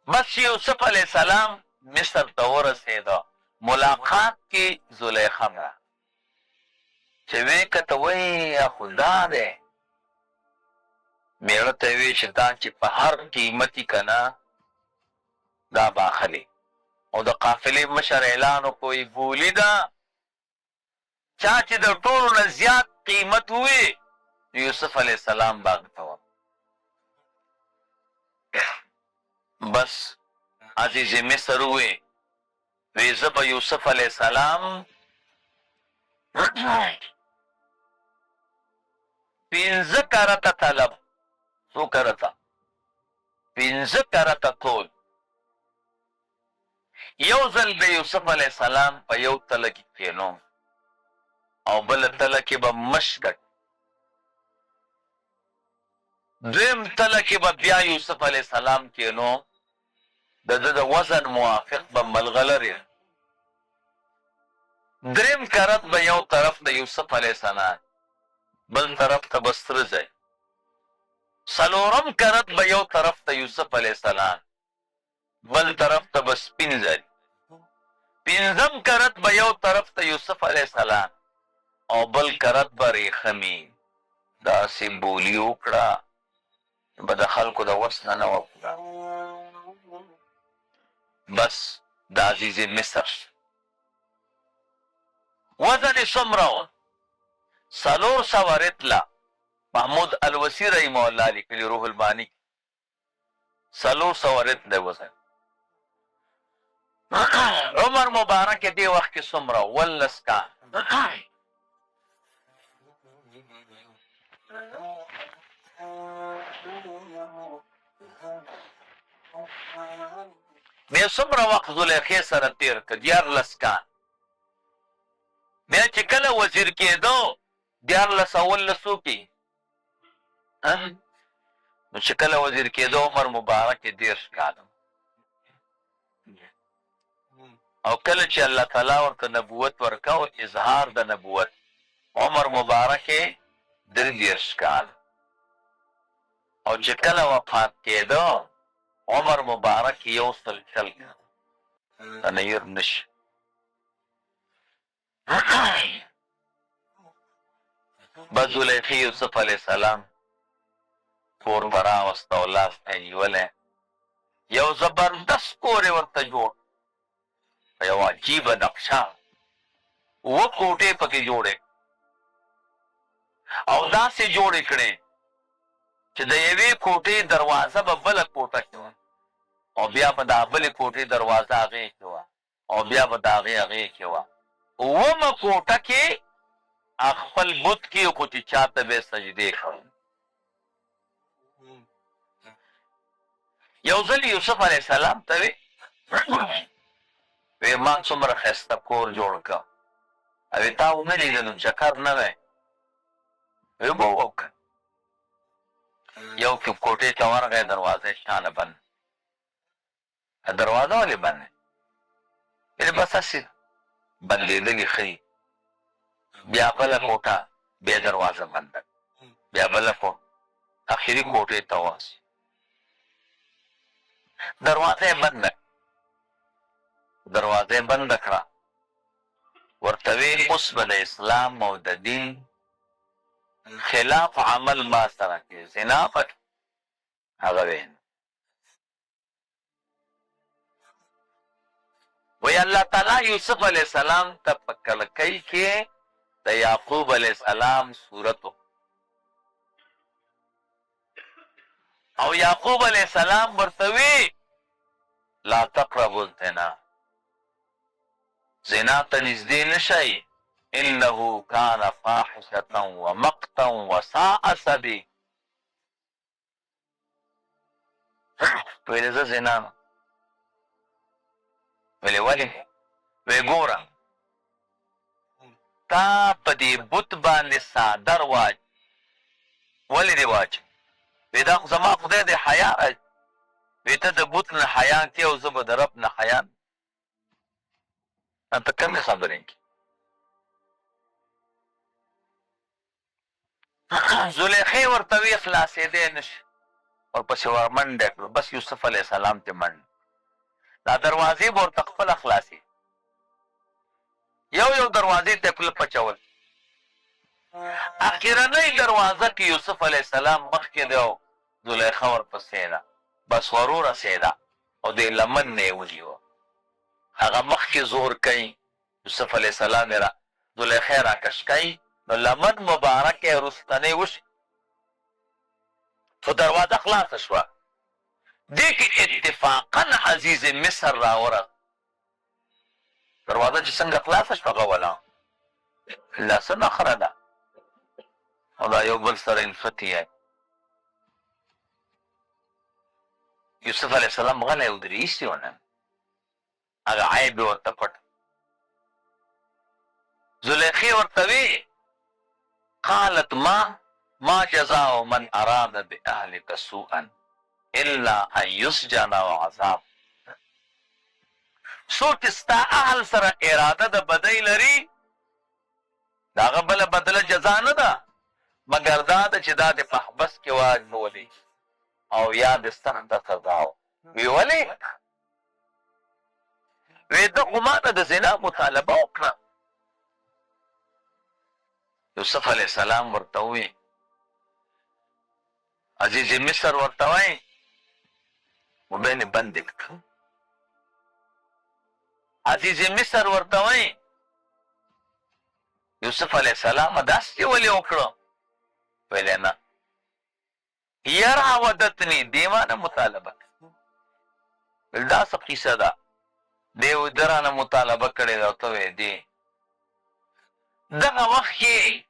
بس یوسف علیه السلام مصر ته ورسېده ملاقات کې زلیخا مړه چې ویې کته وایي خو دا دی میړه ته یې ویې چې دا چې په هر قیمتي که نه دا باخلي او د قافلې مشر اعلان وکړو بولي ده چا چې د ټولو نه زیات قیمت ووي یوسف علیه السلام باغ ته و بس عزیز مصر ووی وی زه به یوسف علیه السلام پنځه کرته طلب څو کرته پنځه کرته کول یو ځل به یوسف علیه السلام په یو تله کې کښېنوم او بله تله کې به مشګټ دویم تله کې به بیا یوسف علیه السلام کښېنوم د ده د وزن موافق به ملغلرې دریم کرت به یو طرف د یوسف علیه السلام بل طرف ته به سره ځای څلورم کرت به یو طرف ته یوسف علیه السلام بل طرف ته به سپین ځای پنځم کرت به یو طرف ته یوسف علیه السلام او بل کرت به ریخمي داسې بولي وکړه به د خلکو د وس نه وکړه بس د عزیز مصر وزن یې څومره و 400 رطله محمود الوسی رحمه الله لیکلي روح البانی 400 رطله وزن عمر مبارک دې وخت کې څومره 19 کال بیا څومره وخت زلیخې سره تېر کړ 14 کال بیا چې کله وزیر کېدو 1400 کې نو چې کله وزیر کېدو عمر مبارک 10 کاله او کله چې الله تعالی ورته نبوت ورکاو اظهار د نبوت عمر مبارک 30 کال او چې کله وفات کېدو عمر مبارک 100 کال تنیر نش بس زلیخی یوسف علیہ السلام کور برا وستا لاس ته نیولې یو زبردست کور ورته جوړ یو عجیب نقشه و کوټې پکې جوړې او داسې جوړې کړې چې د یوې کوټې دروازه به بله کوټه کې وه او بیا به د بلې کوټې دروازه هغې کې وه او بیا به د هغې کې وه اومه کوټه کې خپل بت کې خو چې چاته به سجدې کړ یو ځل یوسف علیه السلام ته وی ما څومره ښایسته کور جوړ کړ او تا ونه لیدلم چکر نه دی وی به وکړه یو کوټې ته ورغی دروازه یې شانه بند دروازه ولې بند دی بس هسې بندېدلې ښه بیا بله کوټه بیا دروازه بنده بیا بله کوټه اخري کوټې ته واسی دروازه یې بنده کړه ورته ویل اوس به د اسلام او د دین خلاف عمل ما سره کې زنا پکې هغه وین وی الله تعالی یوسف علیہ السلام ته په کلکۍ کې د یعقوب علیہ السلام صورت او یعقوب علیہ السلام ورته وی لا تقربوا الزنا زنا ته نږدې نشئ انه كان فاحشة ومقتا وساء سبيل ویل زه زنا نه ویلې ولې وی ګوره تا په دې بت باندې څادر واچ ولې دې واچ وی دا خو زما خدای دې حیا راځي وی ته د بت نه حیا کې او زه به د رب نه حیا ته کومې خبرې کې زلیخې ورته وی خلاصېدی نشي ورپسې ورمنډه کړو بس یوسف علیه السلام ته منډ دا دروازې به ورته خپله خلاصې یو دروازې ته پله پچول اخرنۍ دروازه کې یوسف علیه السلام مخکې دی او زلیخه ورپسې ده بس ورورسېده او د لمن نه یې ونیوه هغه مخکې زور کوي یوسف علیه السلام یې زلیخه یې راکش کوي نو لمن مبارک یې رستنۍ وشي خو دروازه خلاصه شوه دې کې اتفاقا عزیز مصر راوره دروازه چې څنګه خلاصه شوه هغه ولا لا څه نخره ده او دا یو بل سره الفتي یې یوسف علیه السلام غلی ودرې ایستې ونه هغه عیب یې ورته پټ زلیخې ورته وی قالت ما جزاء من اراد باهلك سوءا الا ان يسجن وعذاب څوک ستا اهل سره اراده د بدۍ لري د هغه بله بدله جزا نه ده مګر دا ده چې دا د محبس کې واچولي او یا د سخته سزا وي ولې وی ده خو ما نه د زنا مطالبه وکړه یوسف علیه السلام ورته ووی عزیز مصر ورته وایي موبایل یې بند کړه عزیز مصر ورته وایي یوسف علیه السلام داسې ولې وکړه ویلې نه یراودتني دې مانه مطالبه ویل دا څه قیصه ده دې درانه مطالبه کړې ده ورته ویې دې دغه وخت کې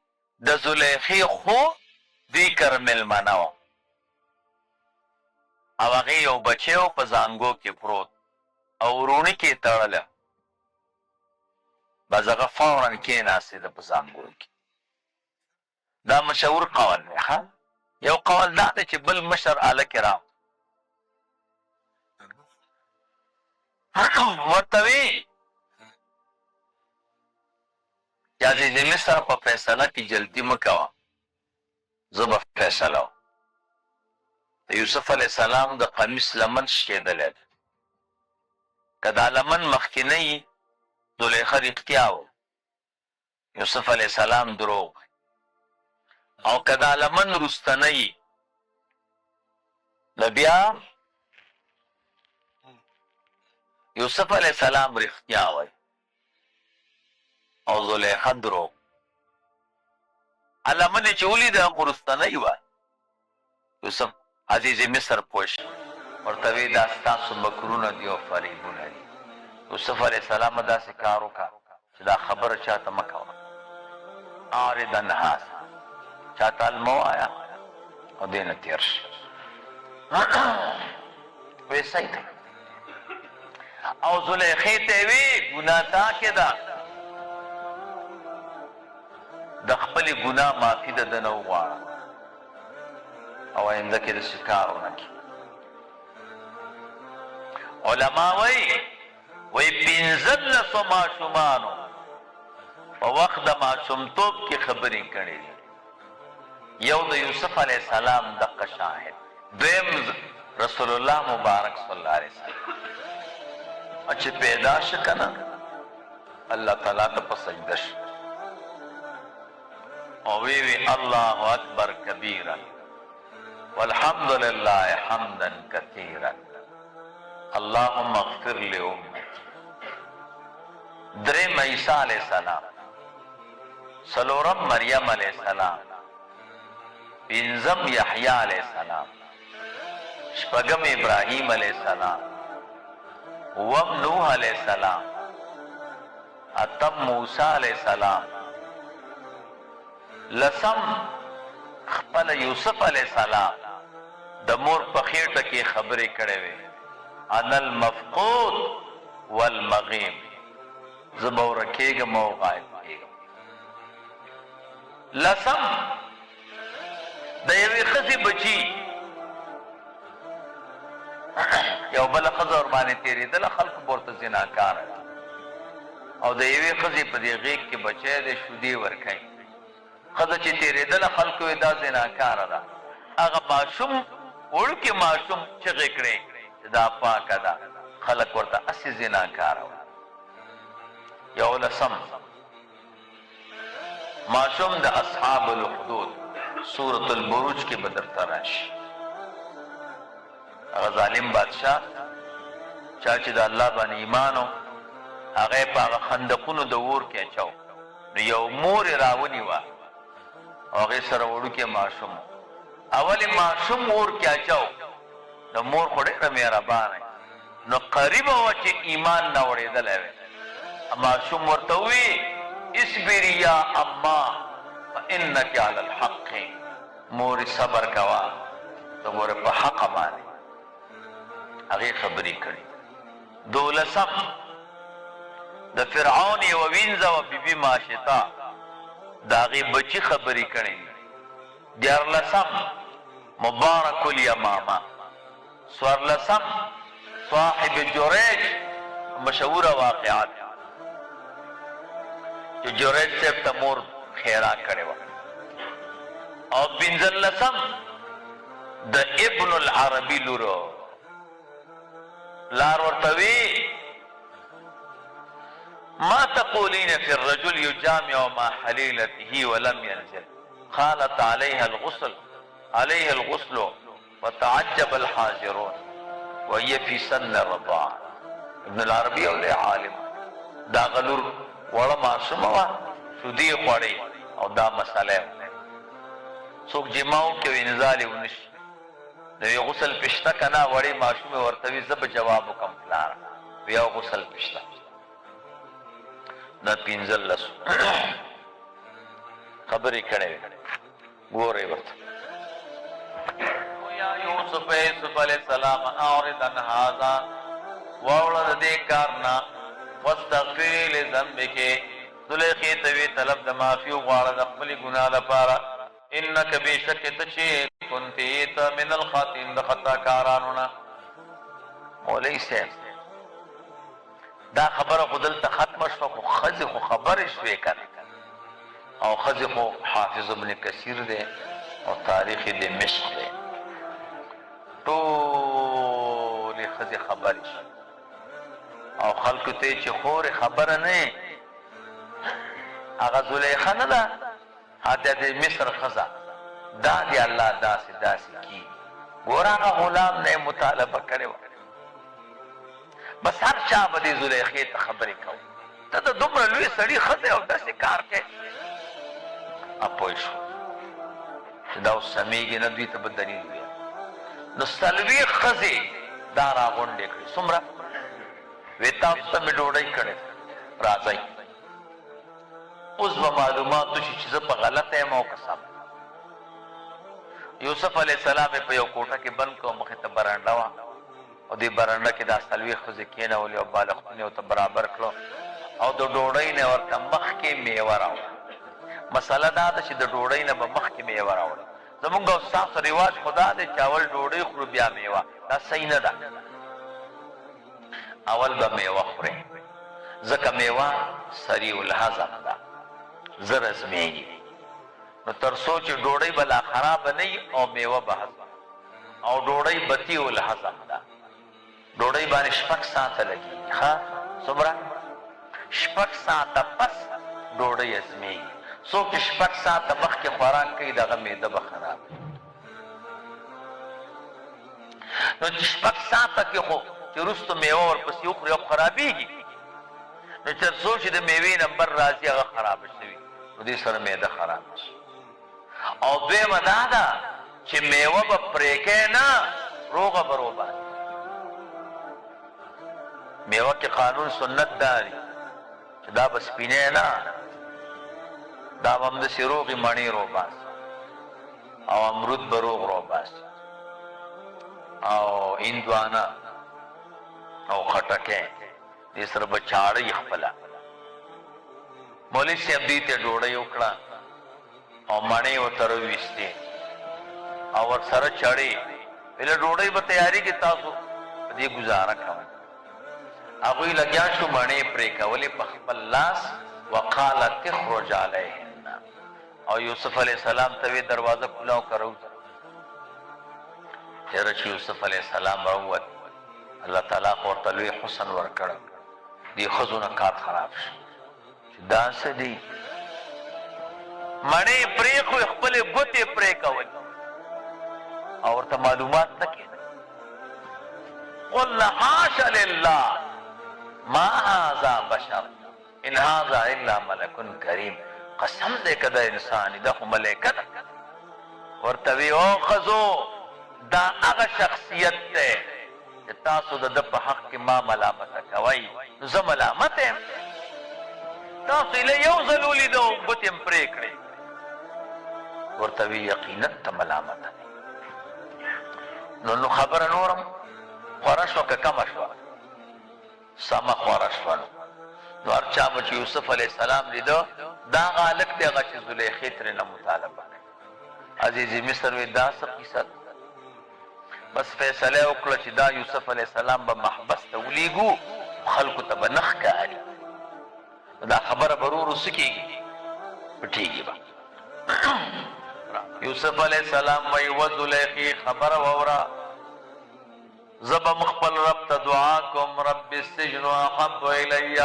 د زلیخې خو دوی کره مېلمانه وه او هغې یو بچی و په زانګو کې پروت او وروڼي کې یې تړله بازغه فورا کېناستې د په زانګو کې. دا مشهور قول دی. ها یو قول دا دی چې بل مشر هلک راو ورته وی چې عزیز مصر په فیصله کې جلدي مه کوه، زه به فیصله وم. د یوسف علیه السلام د قمیص لمن شکېدلی دی، که دا لمن مخکینی زلیخه رښتیا و، یوسف علیه السلام دروغ، او که دا لمن رستنی نو بیا یوسف علیه السلام رښتیا وای او زلیخه دروغ. لمن چې ولیده خو رستنی وه. یوسف عزیز مصر پوش ورته وی دا ستاسو مکرونه دي او فریبونه دي. یوسف علیه السلام داسې کار وکړه چې دا خبره چاته مه کوه، اعرض عن هذا، چاته مه وایه او دې نه تېر شه. وی صحیح دی. او زلیخې ته وی ګناه تا کې ده، د خپلې ګناه معافي د ده نه وغواړه او آینده کې داسې کار ونه کړي. علما وی پنځلسو ماشومانو په وخت د ماشومتوب کې خبرې کړې دي. یو د یوسف علیه السلام دقه شاهد، دویم رسول الله مبارک صلی الله علیه وسلم. چې پیدا شه که نه الله تعالی ته په سجده شه او وی الله اکبر کبیرا والحمد لله حمدا کثیرا اللهم اغفر لأمتي. دریم عیسی علیہ السلام، څلورم مریم علیہ السلام، پنځم یحیی علیہ السلام، شپږم ابراهیم علیہ السلام، اووم نوح علیہ السلام، اتم موسی علیہ السلام، لسم خپل یوسف علیہ السلام د مور په خېټه کې خبرې کړې وې، انا المفقود والمغیم، زه به ورکېږم او غایب کېږم. لسم د یوې ښځې بچي یو بله ښځه ورباندې تېرېدله، خلکو به ورته زناکاره ده، او د یوې ښځې په دې غېږ کې بچی دی، شودې ورکوي. ښځه چې تېرېدله خلکو یې دا زناکاره ده. هغه ماشوم وړوکې ماشوم چغې کړې چې دا پاکه ده، خلک ورته هسې زناکاره وه. یو لسم ماشوم د اصحاب الحدود سورة البروج کې به درته راشي. هغه ظالم بادشاه چا چې د الله باندې ایمان و، هغه یې په هغه خندقونو د اور کې اچو، نو یو مور یې راونیوه او هغې سره وړوکی ماشوم. اول یې ماشوم اور کې اچو، د مور خو ډېره مهربانه نو قریبه وه چې ایمان نه وړېدلی وی. ماشوم ورته ووی اصبري یا اما فانک علی الحق، مورې صبر کوه ته ګوره په حقه باندې. هغې خبرې کړي. دولسم د فرعون یوه وینځه وه بیبي ماشطه، د هغې بچي خبرې کړي. دیارلسم مبارک الیمامه. څوارلسم صاحب جریج، مشهوره واقعات چې جریج صاحب ته مور خیرا کړې وه. او پنځلسم د ابن العربي لورو، لار ورته وی ما تقولين في الرجل يجامع مع حليلته ولم ينزل، قالت عليها الغسل وتعجب الحاضرون وهي في سن الرضاعة. ابن العربي او عالم دا غلور وړه معصومه وه، شودې خوړې او دا مسله څوک جماو کوي انزال یې ونشي، نو یې غسل پشته که نه، وړې ماشومې ورته وي زه به جواب وکړم پلاره، بیا غسل پشته. دا پنځلسو خبرې کړې وې. ګورئ ورته یا یوسف علیہ السلام اعرض عن هذا، واوړه د دې کار نه، واستغفر لذنبک، زلیخی توی طلب د معافی وغواړه د خپلې ګناه لپاره انک بېشک ته چې کنتې ته من الخاطئین د خطاکارانو نه. مولوي صاحب دا خبره خو دلته ختمه شوه خو ښځې خو خبرې شوې که نه او ښځې خو حافظ ابن کثیر دی او تاریخ دمشق دی ټولې ښځې خبرې شي او خلکو ته چې خورې خبره نه هغه زلیخه نه ده د مصر ښځه دا دی الله داسې داسې کی ګوره هغه غلام نه یې مطالبه کړې وه بس هر چا به دې زلیخې ته خبرې کوو ته د دومره لوی سړي ښځه او داسې کار کوې پوه شو چې دا اوس سمیږي نه دوی ته به دلیل ویل نو څلوېښت ښځې دا راغونډې کړې څومره وی تاسو ته مې ډوډۍ کړې راځئ اوس به معلومات وشي چې زه په غلطه یم او که سم یوسف علیه السلام یې په یو کوټه کې بند کړو مخې ته برنډه وه او دې برنډه کې دا څلوېښت ښځې کېنولې او بالښتونه یې ورته برابر کړو او د ډوډۍ نه ورته مخکې میوه راوړه مسله دا ده چې د ډوډۍ نه به مخکې میوه راوړه زمونږ او ستاسو رواج خو دا دی چې اول ډوډۍ خورو بیا میوه دا صحیح نه ده اول به میوه خورې ځکه میوه سریع الهضم ده زر هضمېږي نو تر څو چې ډوډۍ به لا خرابه نه وي او میوه به هضم او ډوډۍ بطیع الهضم ده ډوډۍ باندې 6 ساعته لګېږي ښه څومره 6 ساعته پس ډوډۍ هضمېږي څوک چې 6 ساعته مخکې خوراک کوي دغه معده به خراب نو چې 6 ساعته کې خو چې وروسته میوه ورپسې وخوري او خرابېږي نو تر څو چې د میوې نمبر راځي هغه خرابه شوي نو دې سره معده خرابه شي او دویمه دا ده چې میوه به پرې کوې نه روغه به روباسي میوه کې قانون سنت دا دی چې دا به سپینې نه دا به همداسې روغې مڼې روباسي او امرود به روغ روباسي او هندوانه او خټکی دې سره به چاړی خپله مولوي صاحب دې ته ډوډۍ وکړه او مڼې ورته راویستې او ورسره چړې ویله ډوډۍ به تیاري کې تاسو په دې ګزاره کوئ هغوی لګیا شو مڼې پرې کولې په خپل لاس وقالت اخرج علیهن او یوسف علیه السلام ته وی دروازه کلاو کرو چېرې چې یوسف علیه السلام راووت الله تعالی خو ورته لوی حسن ورکړی دې ښځو نه کار خراب شو چې دا څه دي مڼې پرېښوې خپلې ګوتې پرې کول او ورته معلومات نه کېده قلنا حاشا لله ما هذا بشر ان هذا الا ملک کریم قسم دې که د انسان دا خو ملایکه ده ورته وی او ښځو دا هغه شخصیت دی چې تاسو د ده په حق کې ما ملامته کوئ نو زه ملامت یم تاسو یې له یو ځل ولیده او ګوتې م پرې کړې ورته وی یقینا ته ملامته نو خبره نورم خوره شوه که کمه شوه سمه خوره شوه نو هر چا به چې یوسف علیه السلام لیده دا هغه هلک دی هغه چې زلیخې ترېنه مطالبه کوي عزیز مصر وی دا څه قیصه ده بس فیصله وکړه چې دا یوسف علیه السلام به محبس ته ولیږو خلکو ته به نه ښکاري دا خبره به ورو ورو څه کېږي پټېږي به یوسف علیه السلام وی و زلیخې خبره واوره زه به م خپل رب ته دعا کوم رب السجن احب الی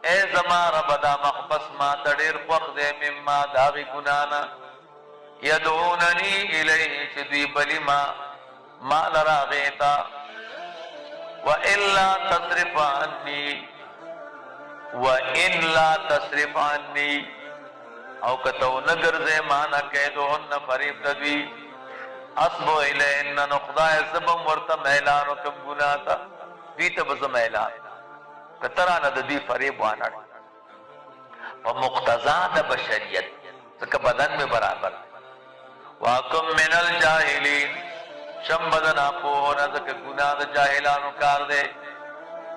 ای زما رب دا محبس ما ته ډېر خوښ دی مما د هغې ګناه نه یدعوننی الیه چې دوی بلی ما لره هغې ته وان لا تصرف عني او که ته ونه ګرځې ما نه کیدهن فریب د دوی اصبو الیهن نو خدای زه به م ورته میلان وکړم ګناه ته دوی ته به زه میلان که ته رانه د دوی فریب وانړ په مقتضا د بشریت ځکه بدن مې برابر واکم من الجاهلین شم بدن اپوهونه ځکه ګناه د جاهلانو کار دی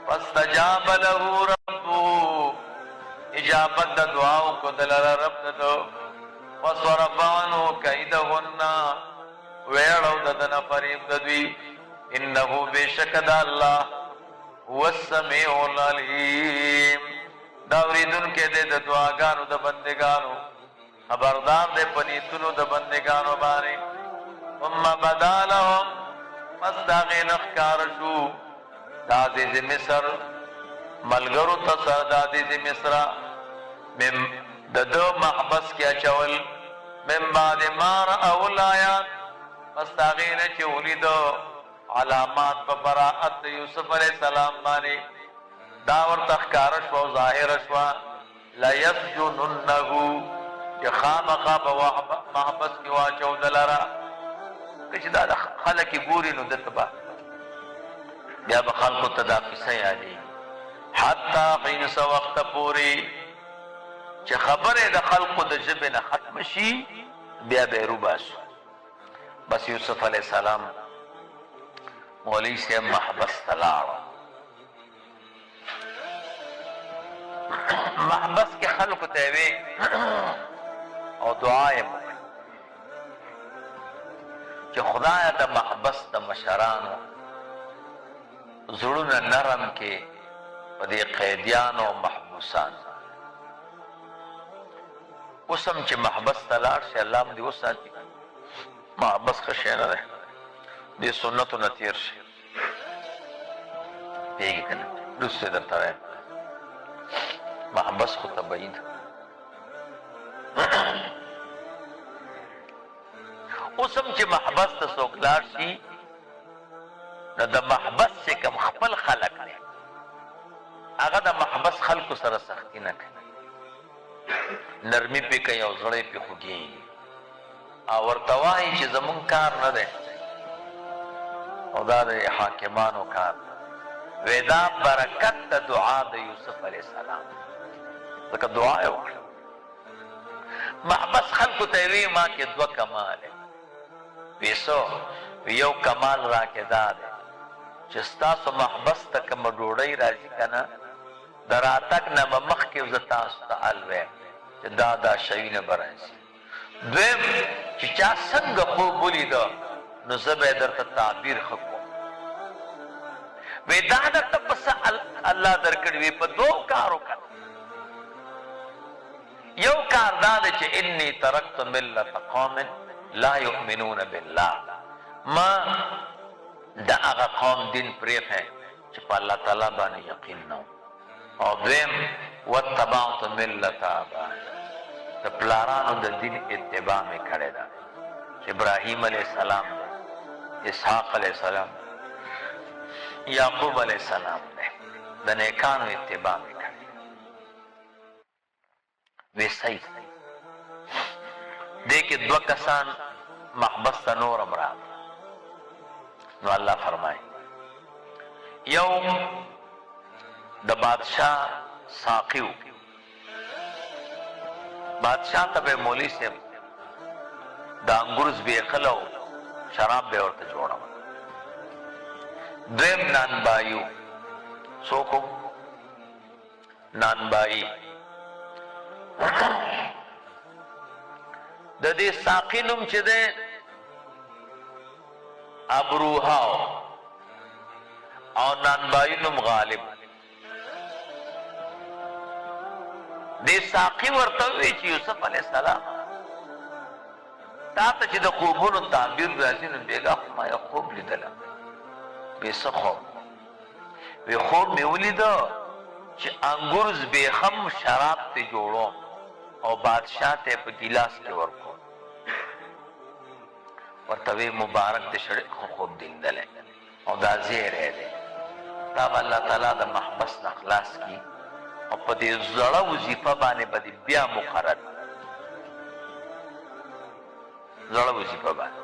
فاستجاب له ربه اجابت د دعاو کو دلر رب ددو وصرفانو کیدهن ویړو ددن فریب ددوی انه بشکد الله هو السمیع العلیم دا اوریدن کې د دعاګانو د بندگانو خبردار دې پنیتونو د بندگانو باندې ثم بدالهم مستغین اخکار شو دا عزیز مصر ملګرو تصر دا عزیز مصر من ددو محبس کیا چول من بعد ما رأو الآیات مستغین چی ولیدو علامات په براءت یوسف علیہ السلام باندې دا ورته ښکاره شوه او ظاهره شوه لیسجننه چې خامخا به محبس کې واچو دلره که چې دا خلک یې ګوري نو دته به بیا به خلکو ته دا قصه یادېږي حتی حین څه وخته پورې چې خبرې د خلکو د ژبې نه ختمه شي بیا به یې روباسو بس یوسف علیہ السلام مولوی صاحب محبس ته لاړو محبس کې خلکو ته وی او دعا یې وکړه چې خدایه د محبس د مشرانو زړونه نرم کې په دې قیدیانو او محبوسانو اوس هم چې محبس ته لاړ شي الله هم دې وساتي محبس ښه شی نه دی دې سنتو نه تېر شي پوهېږي که نه وروسته درته وایم محبس خو طبعي ده اوس هم چې محبس ته څوک لاړ شي نو د محبس چې کوم خپل خلک دی هغه د محبس خلکو سره سختي نه کوي نرمي پې کوي او زړی پې خوږېږي او ورته وایي چې زمونږ کار نه دی او دا د حاکمانو کار وی دا برکت د دعا د یوسف علیہ السلام ځکه دعا یې وکړه محبس خلکو ته وی ما کې دوه کمال وی څو یو کمال راکې دا دی چې ستاسو محبس ته کومه ډوډۍ راځي که نه د راتګ نه به مخکې زه تاسو ته حل ویم چې دا شیونه به راځي دویم چې چا څنګه خوب ولیده نو زه به یې درته تعبیر ښه کوم وی دا درته په څه الله درکړي وي په دوو کار وکړه یو کار دا دی چې انی ترکت ملت قوم لا یؤمنون بالله ما د هغه قوم دین پرېښی چې په الله تعالی باندې یقین نه او دویم واتبعت ملت آبای د پلارانو د دین اتباع مې کړې ده چې ابراهیم علیہ السلام دی اسحاق علیہ السلام یعقوب علیہ السلام دی د نیکانو اتباع مې کړې وی صحیح دې کې دوه کسان محبس ته نور هم راغلل نو الله فرمایي یو د بادشاہ ساقي و بادشاہ ته به مولوي صاحب د انګور زبېښله او شراب به ورته جوړول دویم نانبایي څوک و نانبایي د دې ساقي نوم چې دی ابروها او نانبایي نوم غالب دې ساقي ورته وی چې یوسف علیہ السلام تا ته چې د خوبونو تعبیر راځي نو بېګا خو ما یو خوب لیدله وی څه خوب وی خوب مې ولیده چې انګور زبېښم شراب ته جوړوم او بادشاہ ته په ګیلاس کې ورکوم ورته وی مبارک دې شړې خو خوب دیندلی او دا زیری دی دا به الله تعالی د محبس نه خلاص کي او په دې زړه وظیفه باندې به دې بیا مقرر زړه وظیفه باندې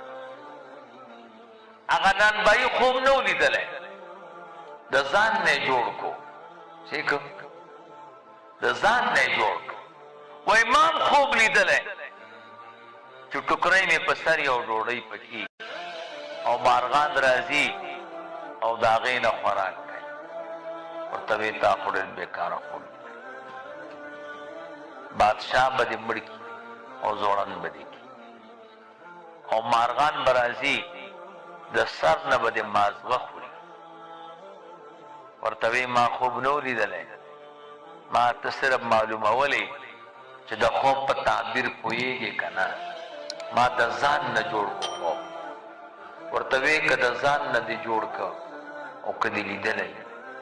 هغه نانبایي خوب نه و لیدلی د ځان نه جوړ کو ٹھیک د ځان نه جوړ کو وای ما خوب لیدلی چې ټوکرۍ مې په سر یو ډوډۍ پکې او مارغان راځي او د هغې نه خوراک کوي ورته وی تا خو ډېر بېکاره خوب بادشاہ به دې مړ کي او زوړند به دې کي او مارغان به راځي د سر نه به دې مازغه خوري ورته وی ما خوب نو لیدلی ما ته صرف معلومولی چې د خوب په تعبیر پوهېږې که نه ما د ځان نه جوړ کړو ورته وی که د ځان نه دې جوړ که او که دې لیدلی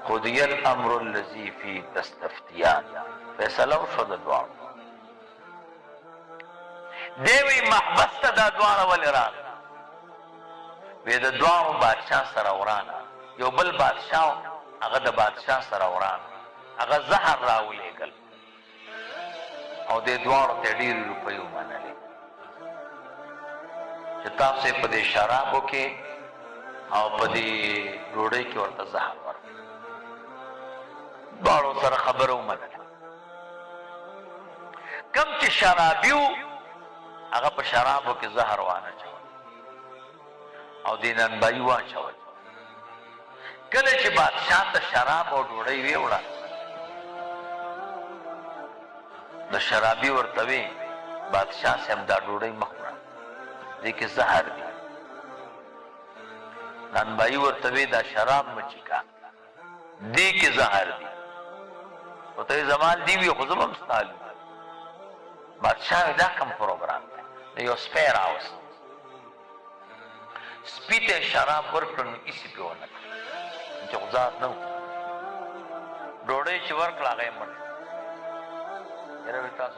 قضی الامر الذي فيه تستفتیان فیصله وشوه د دواړو دی وی محبس ته دا دواړه ولې راغله وی د دواړو بادشاه سره ورانه یو بل بادشاه هغه د بادشاه سره ورانه هغه زهر راولېږل او دې دواړو ته ډېرې روپۍ ومنلې چې تاسو یې په دې شرابو کې او په دې ډوډۍ کې ورته زهر ورکړئ دواړو سره خبره ومنله کم چې شرابي و هغه په شرابو کې زهر وانچول او دې ننبایي واچول کله چې بادشاه ته شراب او ډوډۍ ویوړه د شرابي ورته وی بادشاه صاحب دا ډوډۍ مه خوره دې کې زهر دی ننبایي ورته وی دا شراب مه چښه دې کې زهر دی ورته وی زما دې وي خو زه به هم ستا لیم بادشاه دا کوم پروګرام دی د یو سپی راوست سپي ته شراب ورکړل نو هېڅ یې پرې ونه کړل چې خو ذات نه و ډوډۍ چې ورکړه هغه یې مړ یاره وی تاسو